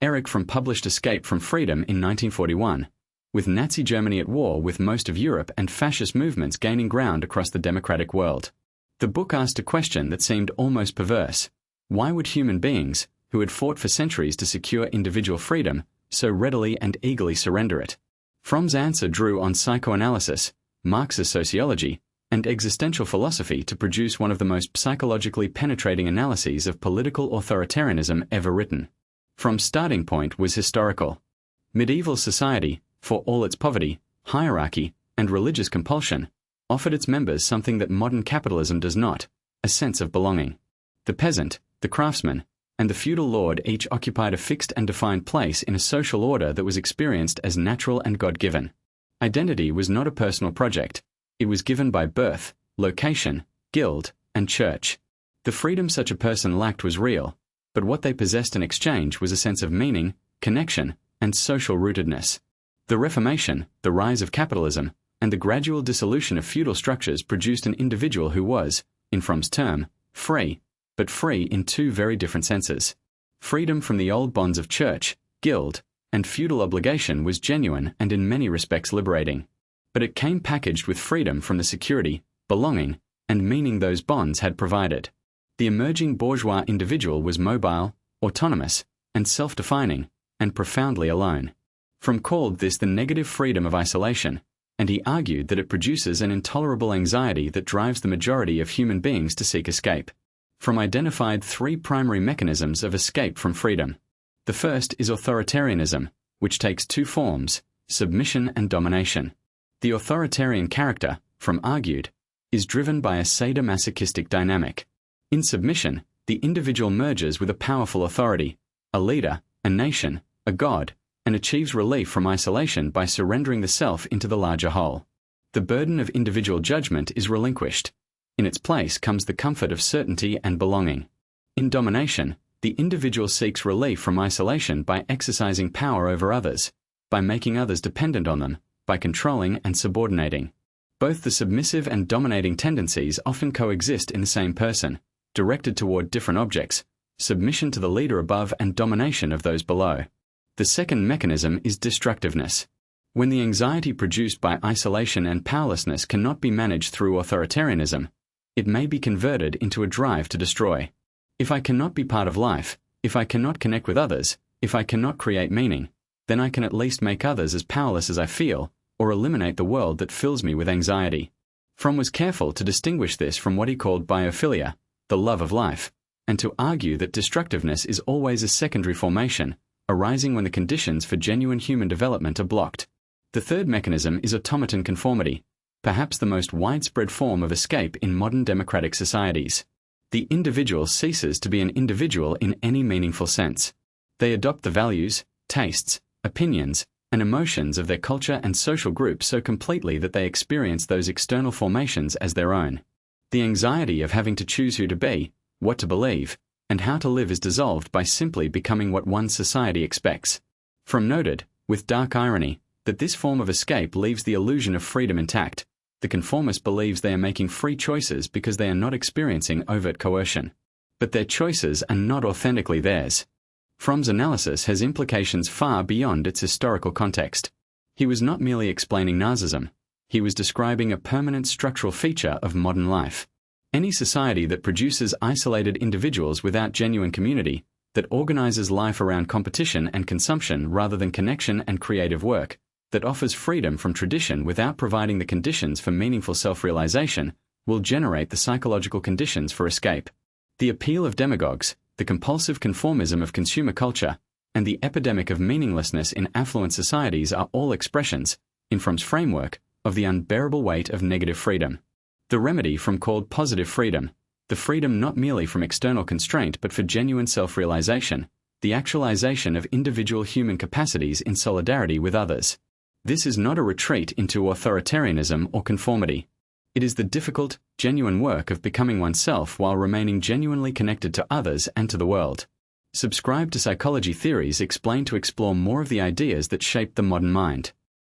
Erich Fromm published Escape from Freedom in 1941, with Nazi Germany at war with most of Europe and fascist movements gaining ground across the democratic world. The book asked a question that seemed almost perverse. Why would human beings, who had fought for centuries to secure individual freedom, so readily and eagerly surrender it? Fromm's answer drew on psychoanalysis, Marxist sociology, and existential philosophy to produce one of the most psychologically penetrating analyses of political authoritarianism ever written. Fromm's starting point was historical. Medieval society, for all its poverty, hierarchy, and religious compulsion, offered its members something that modern capitalism does not: a sense of belonging. The peasant, the craftsman, and the feudal lord each occupied a fixed and defined place in a social order that was experienced as natural and God-given. Identity was not a personal project. It was given by birth, location, guild, and church. The freedom such a person lacked was real, but what they possessed in exchange was a sense of meaning, connection, and social rootedness. The Reformation, the rise of capitalism, and the gradual dissolution of feudal structures produced an individual who was, in Fromm's term, free, but free in two very different senses. Freedom from the old bonds of church, guild, and feudal obligation was genuine and in many respects liberating. But it came packaged with freedom from the security, belonging, and meaning those bonds had provided. The emerging bourgeois individual was mobile, autonomous, and self-defining, and profoundly alone. Fromm called this the negative freedom of isolation, and he argued that it produces an intolerable anxiety that drives the majority of human beings to seek escape. Fromm identified three primary mechanisms of escape from freedom. The first is authoritarianism, which takes two forms: submission and domination. The authoritarian character, Fromm argued, is driven by a sadomasochistic dynamic. In submission, the individual merges with a powerful authority, a leader, a nation, a god, and achieves relief from isolation by surrendering the self into the larger whole. The burden of individual judgment is relinquished. In its place comes the comfort of certainty and belonging. In domination, the individual seeks relief from isolation by exercising power over others, by making others dependent on them, by controlling and subordinating. Both the submissive and dominating tendencies often coexist in the same person, directed toward different objects: submission to the leader above and domination of those below. The second mechanism is destructiveness. When the anxiety produced by isolation and powerlessness cannot be managed through authoritarianism, it may be converted into a drive to destroy. If I cannot be part of life, if I cannot connect with others, if I cannot create meaning, then I can at least make others as powerless as I feel, or eliminate the world that fills me with anxiety. Fromm was careful to distinguish this from what he called biophilia, the love of life, and to argue that destructiveness is always a secondary formation, arising when the conditions for genuine human development are blocked. The third mechanism is automaton conformity, perhaps the most widespread form of escape in modern democratic societies. The individual ceases to be an individual in any meaningful sense. They adopt the values, tastes, opinions, and emotions of their culture and social group so completely that they experience those external formations as their own. The anxiety of having to choose who to be, what to believe, and how to live is dissolved by simply becoming what one's society expects. Fromm noted, with dark irony, that this form of escape leaves the illusion of freedom intact. The conformist believes they are making free choices because they are not experiencing overt coercion. But their choices are not authentically theirs. Fromm's analysis has implications far beyond its historical context. He was not merely explaining Nazism. He was describing a permanent structural feature of modern life. Any society that produces isolated individuals without genuine community, that organizes life around competition and consumption rather than connection and creative work, that offers freedom from tradition without providing the conditions for meaningful self-realization, will generate the psychological conditions for escape. The appeal of demagogues, the compulsive conformism of consumer culture, and the epidemic of meaninglessness in affluent societies are all expressions, in Fromm's framework, of the unbearable weight of negative freedom. The remedy Fromm called positive freedom, the freedom not merely from external constraint but for genuine self-realization, the actualization of individual human capacities in solidarity with others. This is not a retreat into authoritarianism or conformity. It is the difficult, genuine work of becoming oneself while remaining genuinely connected to others and to the world. Subscribe to Psychology Theories Explained to explore more of the ideas that shape the modern mind.